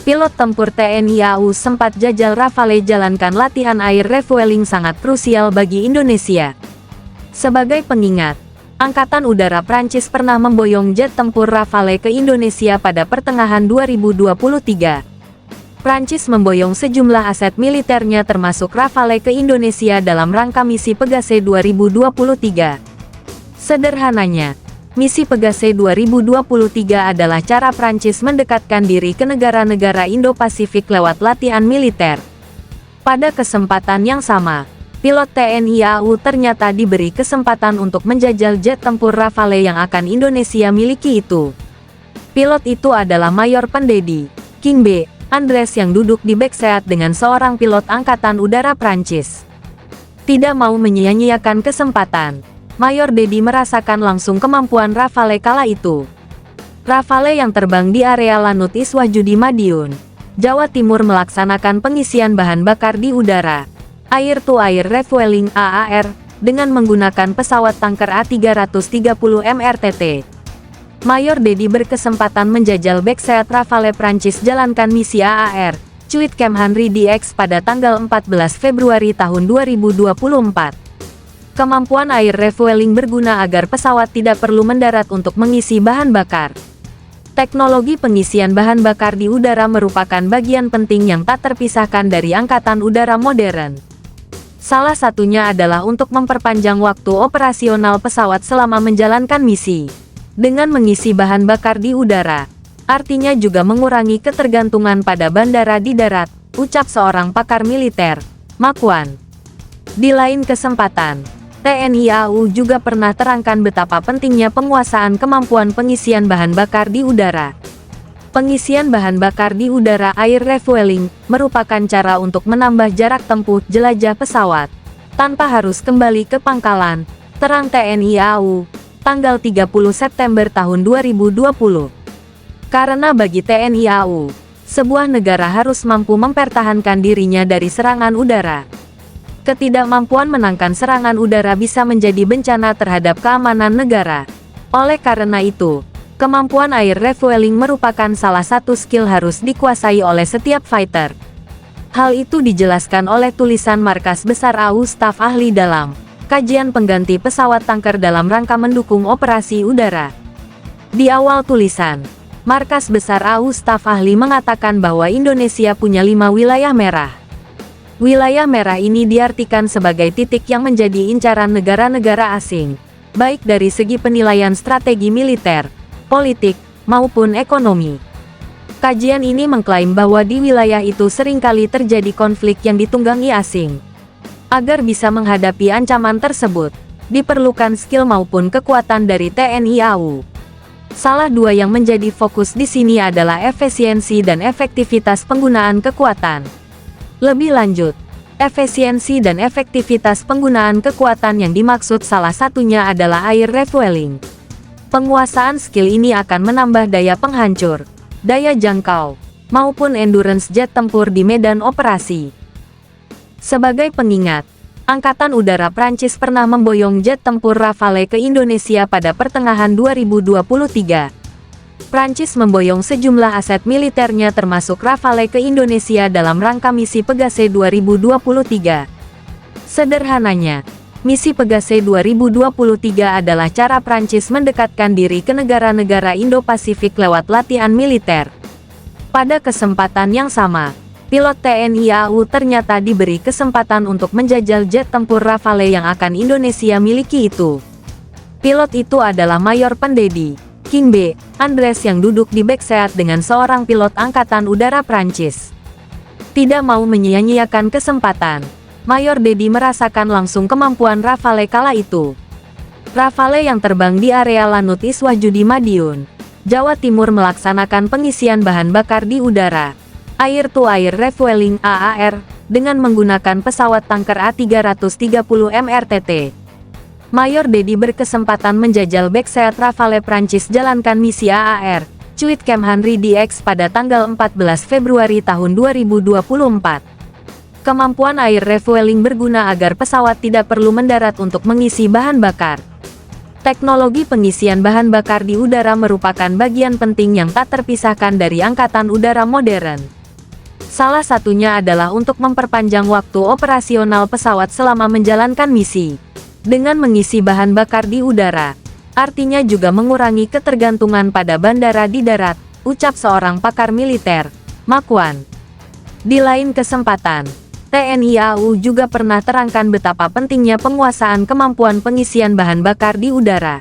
pilot tempur TNI AU sempat jajal Rafale jalankan latihan air refueling sangat krusial bagi Indonesia. Sebagai pengingat, Angkatan Udara Prancis pernah memboyong jet tempur Rafale ke Indonesia pada pertengahan 2023. Prancis memboyong sejumlah aset militernya termasuk Rafale ke Indonesia dalam rangka misi Pegase 2023. Sederhananya, misi Pegase 2023 adalah cara Prancis mendekatkan diri ke negara-negara Indo-Pasifik lewat latihan militer. Pada kesempatan yang sama, pilot TNI AU ternyata diberi kesempatan untuk menjajal jet tempur Rafale yang akan Indonesia miliki itu. Pilot itu adalah Mayor Pendedi King B. Andres yang duduk di backseat dengan seorang pilot Angkatan Udara Prancis. Tidak mau menyia-nyiakan kesempatan, Mayor Dedi merasakan langsung kemampuan Rafale kala itu. Rafale yang terbang di area Lanut Iswah Judi Madiun, Jawa Timur melaksanakan pengisian bahan bakar di udara, air-to-air refueling AAR, dengan menggunakan pesawat tanker A330 MRTT. Mayor Dedi berkesempatan menjajal backseat Rafale Prancis jalankan misi AAR, cuit Kemhan-RI DX pada tanggal 14 Februari tahun 2024. Kemampuan air refueling berguna agar pesawat tidak perlu mendarat untuk mengisi bahan bakar. Teknologi pengisian bahan bakar di udara merupakan bagian penting yang tak terpisahkan dari Angkatan Udara modern. Salah satunya adalah untuk memperpanjang waktu operasional pesawat selama menjalankan misi. Dengan mengisi bahan bakar di udara, artinya juga mengurangi ketergantungan pada bandara di darat, ucap seorang pakar militer, Makwan. Di lain kesempatan, TNI AU juga pernah terangkan betapa pentingnya penguasaan kemampuan pengisian bahan bakar di udara. Pengisian bahan bakar di udara air refueling merupakan cara untuk menambah jarak tempuh jelajah pesawat, tanpa harus kembali ke pangkalan, terang TNI AU. Tanggal 30 September tahun 2020. Karena bagi TNI AU, sebuah negara harus mampu mempertahankan dirinya dari serangan udara. Ketidakmampuan menangkan serangan udara bisa menjadi bencana terhadap keamanan negara. Oleh karena itu, kemampuan air refueling merupakan salah satu skill harus dikuasai oleh setiap fighter. Hal itu dijelaskan oleh tulisan Markas Besar AU Staf Ahli dalam Kajian Pengganti Pesawat Tanker dalam rangka mendukung operasi udara. Di awal tulisan, Markas Besar AU Staf Ahli mengatakan bahwa Indonesia punya 5 wilayah merah. Wilayah merah ini diartikan sebagai titik yang menjadi incaran negara-negara asing, baik dari segi penilaian strategi militer, politik, maupun ekonomi. Kajian ini mengklaim bahwa di wilayah itu seringkali terjadi konflik yang ditunggangi asing. Agar bisa menghadapi ancaman tersebut, diperlukan skill maupun kekuatan dari TNI AU. Salah dua yang menjadi fokus di sini adalah efisiensi dan efektivitas penggunaan kekuatan. Lebih lanjut, efisiensi dan efektivitas penggunaan kekuatan yang dimaksud salah satunya adalah air refueling. Penguasaan skill ini akan menambah daya penghancur, daya jangkau, maupun endurance jet tempur di medan operasi. Sebagai pengingat, Angkatan Udara Prancis pernah memboyong jet tempur Rafale ke Indonesia pada pertengahan 2023. Prancis memboyong sejumlah aset militernya termasuk Rafale ke Indonesia dalam rangka misi Pegase 2023. Sederhananya, misi Pegase 2023 adalah cara Prancis mendekatkan diri ke negara-negara Indo-Pasifik lewat latihan militer. Pada kesempatan yang sama, pilot TNI AU ternyata diberi kesempatan untuk menjajal jet tempur Rafale yang akan Indonesia miliki itu. Pilot itu adalah Mayor Pendedi King B. Andres yang duduk di backseat dengan seorang pilot Angkatan Udara Prancis. Tidak mau menyia-nyiakan kesempatan, Mayor Dedi merasakan langsung kemampuan Rafale kala itu. Rafale yang terbang di area Lanut Iswah Judi Madiun, Jawa Timur melaksanakan pengisian bahan bakar di udara, air-to-air refueling AAR, dengan menggunakan pesawat tanker A330 MRTT. Mayor Dedi berkesempatan menjajal backseat Rafale Prancis jalankan misi AAR, cuit Kemhan-RI DX pada tanggal 14 Februari tahun 2024. Kemampuan air refueling berguna agar pesawat tidak perlu mendarat untuk mengisi bahan bakar. Teknologi pengisian bahan bakar di udara merupakan bagian penting yang tak terpisahkan dari Angkatan Udara modern. Salah satunya adalah untuk memperpanjang waktu operasional pesawat selama menjalankan misi. Dengan mengisi bahan bakar di udara, artinya juga mengurangi ketergantungan pada bandara di darat, ucap seorang pakar militer, Mak Wan. Di lain kesempatan, TNI AU juga pernah terangkan betapa pentingnya penguasaan kemampuan pengisian bahan bakar di udara.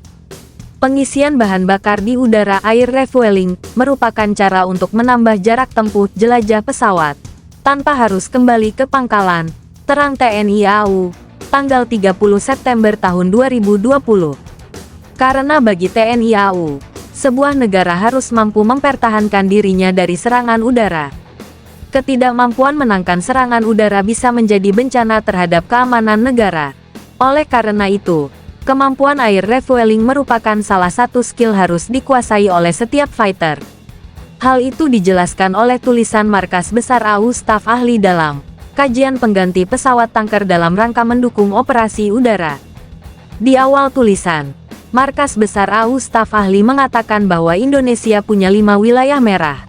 Pengisian bahan bakar di udara air refueling merupakan cara untuk menambah jarak tempuh jelajah pesawat tanpa harus kembali ke pangkalan, terang TNI AU, tanggal 30 September tahun 2020. Karena bagi TNI AU, sebuah negara harus mampu mempertahankan dirinya dari serangan udara. Ketidakmampuan menangkan serangan udara bisa menjadi bencana terhadap keamanan negara. Oleh karena itu, kemampuan air refueling merupakan salah satu skill harus dikuasai oleh setiap fighter. Hal itu dijelaskan oleh tulisan Markas Besar AU Staf Ahli dalam Kajian Pengganti Pesawat Tanker dalam rangka mendukung operasi udara. Di awal tulisan, Markas Besar AU Staf Ahli mengatakan bahwa Indonesia punya 5 wilayah merah.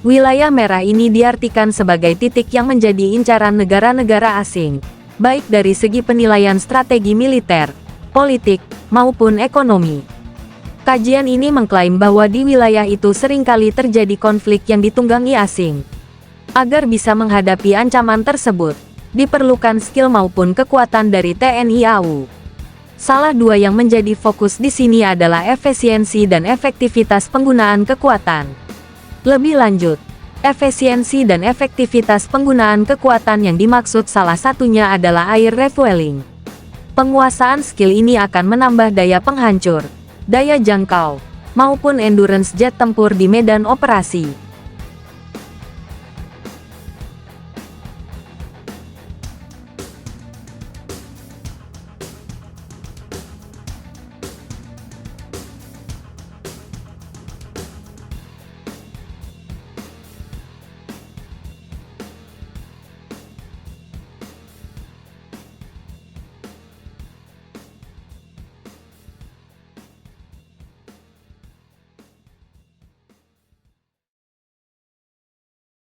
Wilayah merah ini diartikan sebagai titik yang menjadi incaran negara-negara asing, baik dari segi penilaian strategi militer, politik, maupun ekonomi. Kajian ini mengklaim bahwa di wilayah itu seringkali terjadi konflik yang ditunggangi asing. Agar bisa menghadapi ancaman tersebut, diperlukan skill maupun kekuatan dari TNI AU. Salah dua yang menjadi fokus di sini adalah efisiensi dan efektivitas penggunaan kekuatan. Lebih lanjut, efisiensi dan efektivitas penggunaan kekuatan yang dimaksud salah satunya adalah air refueling. Penguasaan skill ini akan menambah daya penghancur, daya jangkau, maupun endurance jet tempur di medan operasi.